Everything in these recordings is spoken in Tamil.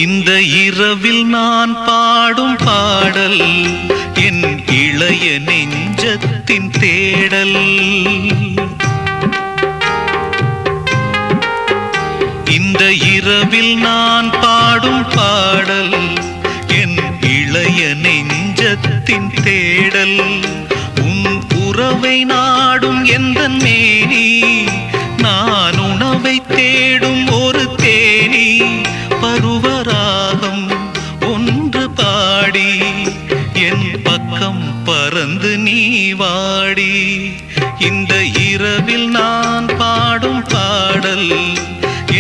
இந்த இரவில் நான் பாடும் பாடல் என் இளைய நெஞ்சத்தின் தேடல். இந்த இரவில் நான் பாடும் பாடல் என் இளைய நெஞ்சத்தின் தேடல். உன் உறவை நாடும் எந்தன் மேனி, நான் உணவை தேடும் ஒரு தேனி. பருவராகம் ஒன்று பாடி என் பக்கம் பறந்து நீ வாடி. இந்த இரவில் நான் பாடும் பாடல்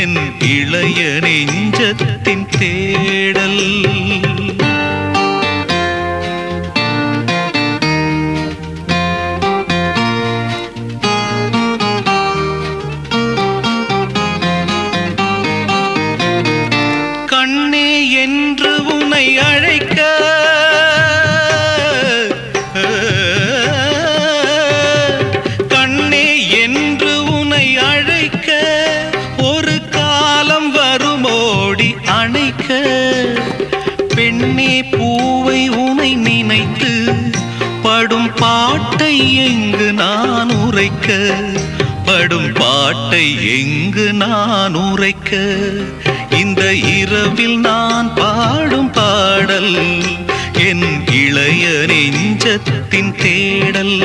என் இளைய நெஞ்சத்தின் தேடல். கண்ணே என்று உன்னை அழைக்க, கண்ணே என்று உன்னை அழைக்க ஒரு காலம் வருமோடி அணைக்க. பெண்ணே பூவை உன்னை நினைத்து படும் பாட்டை எங்கு நான் உரைக்க, படும் பாட்டை எங்கு நான் உரைக்க. இந்த இரவில் நான் பாடும் பாடல் என் இளைய நெஞ்சத்தின் தேடல்.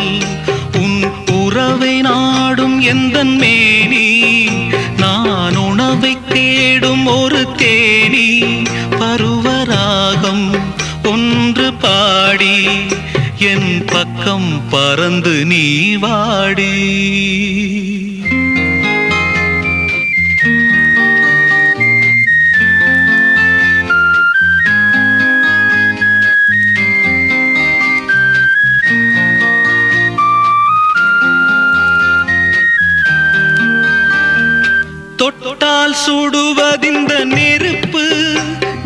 உன் உறவை நாடும் எந்தன் மேனி, நான் உணவை தேடும் ஒரு தேனி. பருவராகம் ஒன்று பாடி என் பக்கம் பறந்து நீ வாடி. தொட்டால் சுடுவதிந்த நெருப்பு,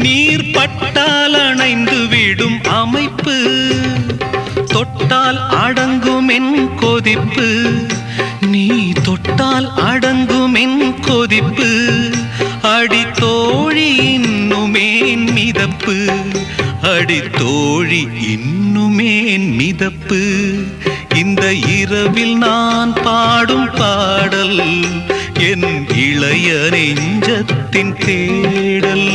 நீர் பட்டால் அணைந்து விடும் அமைப்பு. தொட்டால் அடங்கும் என் கொதிப்பு, நீ தொட்டால் அடங்கும் என் கொதிப்பு. அடி தோழி இன்னுமேன் மிதப்பு, அடி தோழி இன்னுமேன் மிதப்பு. இந்த இரவில் நான் பாடும் பாடல் என் இளைய நெஞ்சத்தின் தேடல்.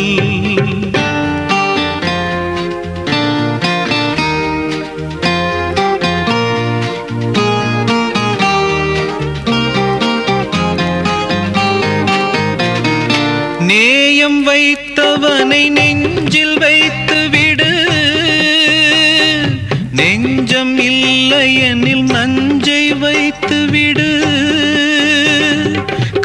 நேயம் வைத்தவனை நெஞ்சில் வைத்து விடு, நெஞ்சம் இல்லை எனில் நஞ்சை வைத்து விடு.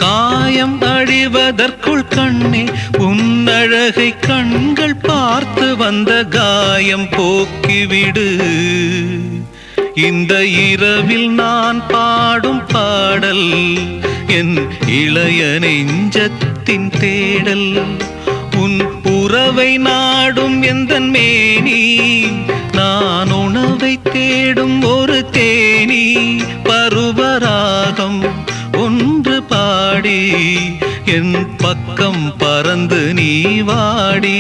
காயம் அழிவதற்குள் கண்ணே உன் அழகை கண்கள் பார்த்து வந்த காயம் போக்கிவிடு. இந்த இரவில் நான் பாடும் பாடல் என் இளைய நெஞ்சத்தின் தேடல். உன் உறவை நாடும் எந்தன் மேனி, நான் உணவை தேடும் ஒரு தேனி. பருவராகம் ஒன்று பாடி என் பக்கம் பறந்து நீ வாடி.